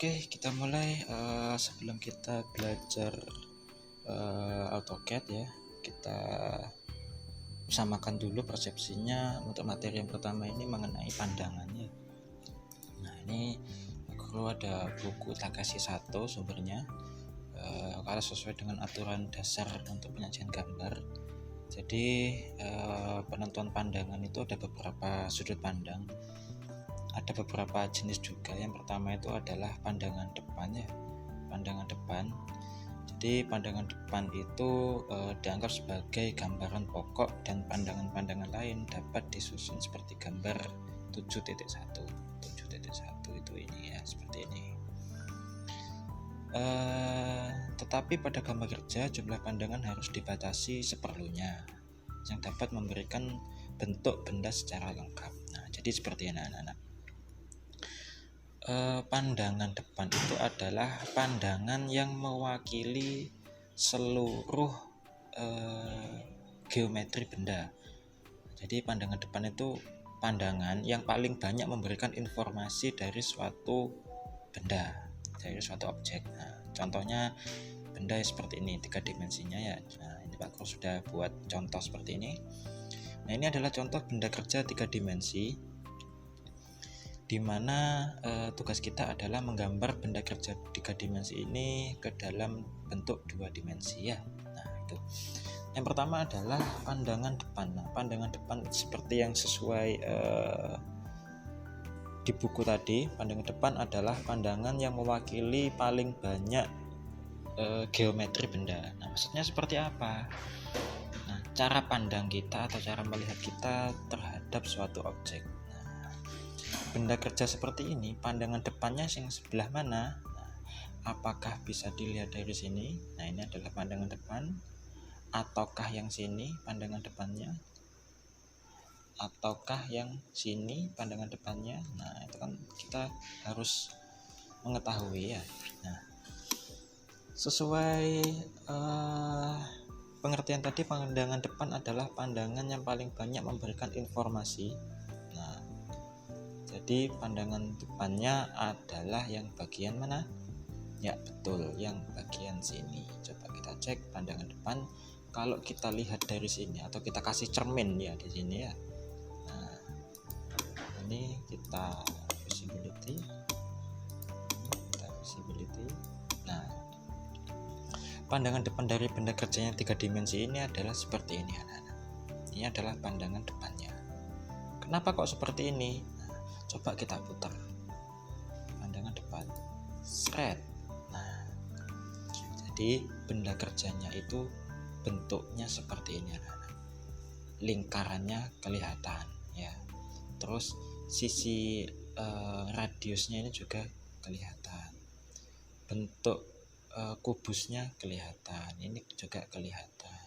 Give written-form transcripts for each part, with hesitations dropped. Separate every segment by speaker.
Speaker 1: Oke, kita mulai. Sebelum kita belajar AutoCAD ya, kita samakan dulu persepsinya untuk materi yang pertama ini mengenai pandangannya. Nah, ini perlu ada buku tak kasih satu sumbernya, kalau sesuai dengan aturan dasar untuk penyajian gambar. Jadi penentuan pandangan itu ada beberapa sudut pandang, ada beberapa jenis juga. Yang pertama itu adalah pandangan depan ya, pandangan depan. Jadi pandangan depan itu dianggap sebagai gambaran pokok dan pandangan-pandangan lain dapat disusun seperti gambar 7.1 itu ini ya, seperti ini. Tetapi pada gambar kerja jumlah pandangan harus dibatasi seperlunya yang dapat memberikan bentuk benda secara lengkap. Nah, jadi seperti ini anak-anak. Pandangan depan itu adalah pandangan yang mewakili seluruh geometri benda. Jadi pandangan depan itu pandangan yang paling banyak memberikan informasi dari suatu benda, dari suatu objek. Nah, contohnya benda seperti ini, 3 dimensinya ya. Nah, ini Pak Kro sudah buat contoh seperti ini. Nah, ini adalah contoh benda kerja 3 dimensi, di mana tugas kita adalah menggambar benda kerja 3 dimensi ini ke dalam bentuk 2 dimensi ya. Nah, itu. Yang pertama adalah pandangan depan. Nah, pandangan depan seperti yang sesuai di buku tadi, pandangan depan adalah pandangan yang mewakili paling banyak geometri benda. Nah, maksudnya seperti apa? Nah, cara pandang kita atau cara melihat kita terhadap suatu objek. Benda kerja seperti ini, pandangan depannya yang sebelah mana? Nah, apakah bisa dilihat dari sini? Nah, ini adalah pandangan depan. Ataukah yang sini pandangan depannya? Ataukah yang sini pandangan depannya? Nah, itu kan kita harus mengetahui ya. Nah, sesuai pengertian tadi, pandangan depan adalah pandangan yang paling banyak memberikan informasi. Jadi pandangan depannya adalah yang bagian mana? Ya betul, yang bagian sini. Coba kita cek pandangan depan. Kalau kita lihat dari sini atau kita kasih cermin ya di sini ya. Nah, ini kita visibility. Nah, pandangan depan dari benda kerjanya 3 dimensi ini adalah seperti ini anak-anak. Ini adalah pandangan depannya. Kenapa kok seperti ini? Coba kita putar pandangan depan, seret. Nah, jadi benda kerjanya itu bentuknya seperti ini anak-anak. Lingkarannya kelihatan ya. Terus sisi radiusnya ini juga kelihatan. Bentuk kubusnya kelihatan. Ini juga kelihatan.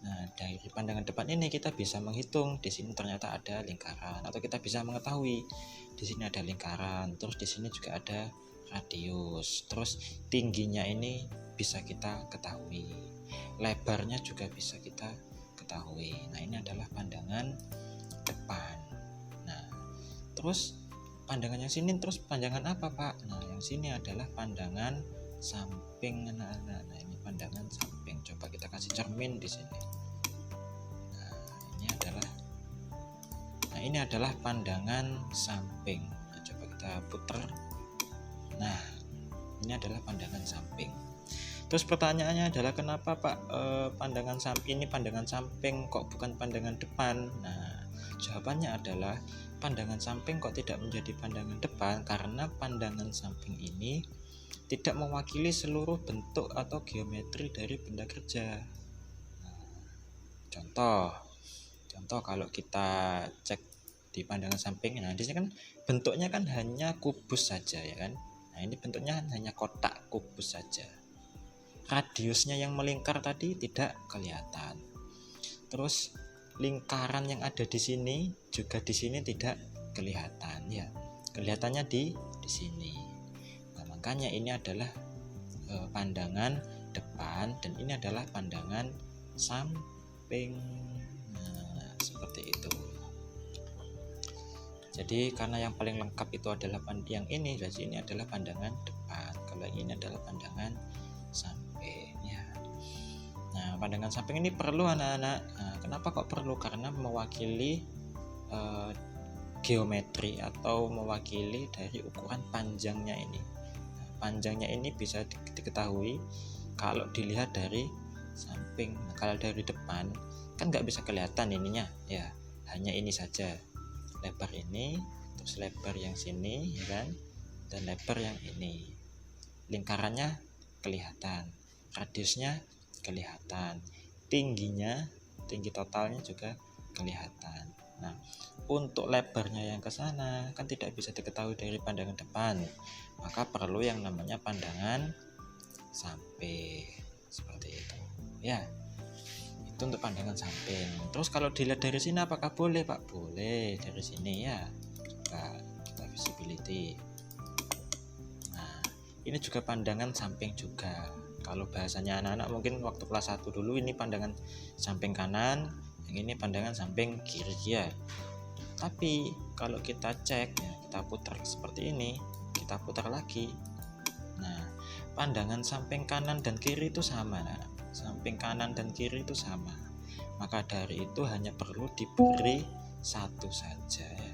Speaker 1: Nah, dari pandangan depan ini kita bisa menghitung di sini ternyata ada lingkaran, atau kita bisa mengetahui di sini ada lingkaran, terus di sini juga ada radius, terus tingginya ini bisa kita ketahui, lebarnya juga bisa kita ketahui. Nah, ini adalah pandangan depan. Nah, terus pandangan yang sini, terus pandangan apa Pak? Nah, yang sini adalah pandangan samping. Nah, ini pandangan samping. Coba kita kasih cermin di sini. Nah, ini adalah pandangan samping. Nah, coba kita putar. Nah, ini adalah pandangan samping. Terus pertanyaannya adalah kenapa Pak pandangan samping ini pandangan samping kok bukan pandangan depan? Nah, jawabannya adalah pandangan samping kok tidak menjadi pandangan depan karena pandangan samping ini tidak mewakili seluruh bentuk atau geometri dari benda kerja. Nah, contoh kalau kita cek di pandangan samping, nah di sini kan bentuknya kan hanya kubus saja ya kan. Nah, ini bentuknya hanya kotak kubus saja. Radiusnya yang melingkar tadi tidak kelihatan. Terus lingkaran yang ada di sini juga di sini tidak kelihatan ya. Kelihatannya di sini. Nah, makanya ini adalah pandangan depan dan ini adalah pandangan samping. Nah, seperti itu. Jadi karena yang paling lengkap itu adalah yang ini, jadi ini adalah pandangan depan. Kalau yang ini adalah pandangan samping ya. Nah, pandangan samping ini perlu anak-anak. Nah, kenapa kok perlu? Karena mewakili geometri atau mewakili dari ukuran panjangnya ini. Nah, panjangnya ini bisa diketahui kalau dilihat dari samping. Nah, kalau dari depan kan nggak bisa kelihatan ininya ya, hanya ini saja, lebar ini, terus lebar yang sini ya kan, dan lebar yang ini. Lingkarannya kelihatan, radiusnya kelihatan, tinggi totalnya juga kelihatan. Nah, untuk lebarnya yang ke sana kan tidak bisa diketahui dari pandangan depan, maka perlu yang namanya pandangan samping seperti itu ya. Itu untuk pandangan samping. Terus kalau dilihat dari sini apakah boleh Pak? Boleh dari sini ya. Coba kita visibility. Nah, ini juga pandangan samping juga. Kalau bahasanya anak-anak mungkin waktu kelas 1 dulu, ini pandangan samping kanan, yang ini pandangan samping kiri ya. Tapi kalau kita cek ya, kita putar seperti ini, kita putar lagi. Nah, pandangan samping kanan dan kiri itu sama. Nah, samping kanan dan kiri itu sama, maka dari itu hanya perlu diberi satu saja ya.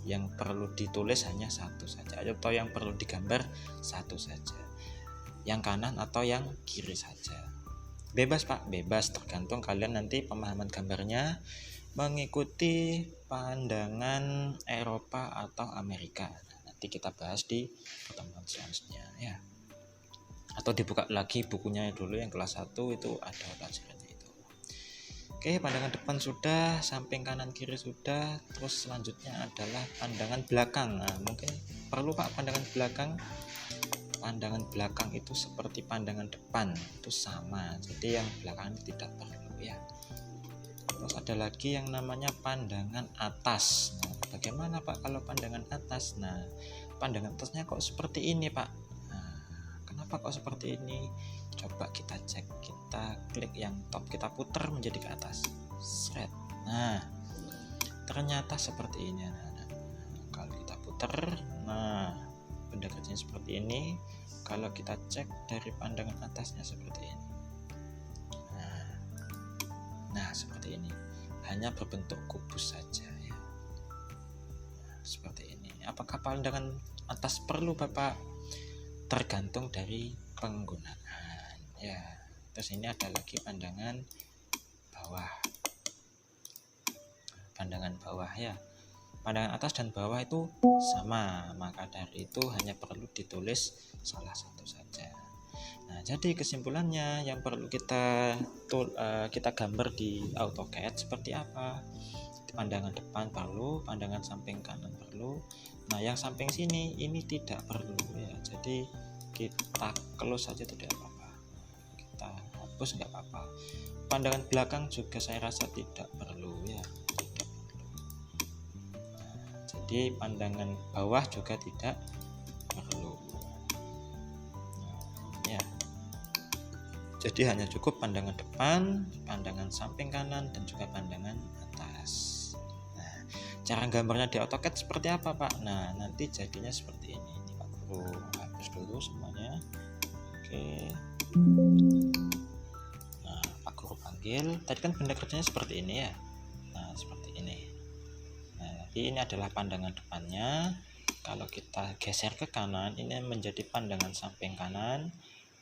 Speaker 1: Yang perlu ditulis hanya satu saja, atau yang perlu digambar satu saja, yang kanan atau yang kiri saja. Bebas Pak, bebas, tergantung kalian nanti pemahaman gambarnya mengikuti pandangan Eropa atau Amerika. Nanti kita bahas di pertemuan selanjutnya ya. Atau dibuka lagi bukunya dulu yang kelas 1 itu ada pelajarannya itu. Oke, pandangan depan sudah, samping kanan kiri sudah. Terus selanjutnya adalah pandangan belakang. Nah, mungkin perlu Pak pandangan belakang. Pandangan belakang itu seperti pandangan depan, itu sama. Jadi yang belakang tidak perlu ya. Terus ada lagi yang namanya pandangan atas. Nah, bagaimana Pak kalau pandangan atas? Nah, pandangan atasnya kok seperti ini Pak? Kenapa kok seperti ini? Coba kita cek, kita klik yang top, kita putar menjadi ke atas. Seret. Nah, ternyata seperti ini. Nah, kalau kita putar, nah benda kerjanya seperti ini. Kalau kita cek dari pandangan atasnya seperti ini. Nah, seperti ini. Hanya berbentuk kubus saja ya. Nah, seperti ini. Apakah pandangan atas perlu Bapak? Tergantung dari penggunaan ya. Terus ini ada lagi pandangan bawah. Pandangan bawah ya. Pandangan atas dan bawah itu sama, maka dari itu hanya perlu ditulis salah satu saja. Nah, jadi kesimpulannya yang perlu kita gambar di AutoCAD seperti apa? Pandangan depan perlu, pandangan samping kanan perlu. Nah, yang samping sini ini tidak perlu ya. Jadi kita close saja tidak apa-apa. Kita hapus nggak apa-apa. Pandangan belakang juga saya rasa tidak perlu ya. Tidak perlu. Nah, jadi pandangan bawah juga tidak perlu. Nah, ya. Jadi hanya cukup pandangan depan, pandangan samping kanan, dan juga pandangan atas. Cara gambarnya di AutoCAD seperti apa Pak? Nah, nanti jadinya seperti ini. Ini Pak Guru hapus dulu semuanya. Oke. Nah, Pak Guru panggil. Tadi kan benda kerjanya seperti ini ya. Nah, seperti ini. Nah, ini adalah pandangan depannya. Kalau kita geser ke kanan, ini menjadi pandangan samping kanan.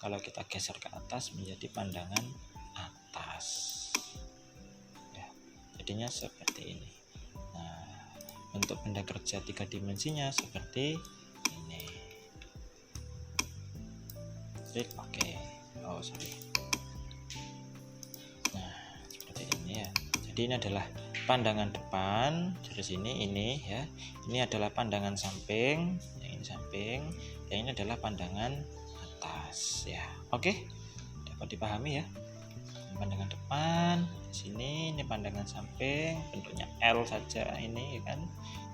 Speaker 1: Kalau kita geser ke atas, menjadi pandangan atas. Ya, jadinya seperti ini. Untuk benda kerja 3 dimensinya seperti ini. Klik pakai Nah, seperti ini ya. Jadi ini adalah pandangan depan dari sini ini ya. Ini adalah pandangan samping, yang ini samping, yang ini adalah pandangan atas ya. Oke. Dapat dipahami ya. Pandangan depan di sini, ini pandangan samping, bentuknya L saja ini kan.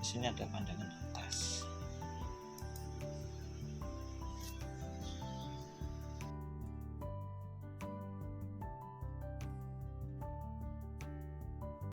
Speaker 1: Di sini ada pandangan atas.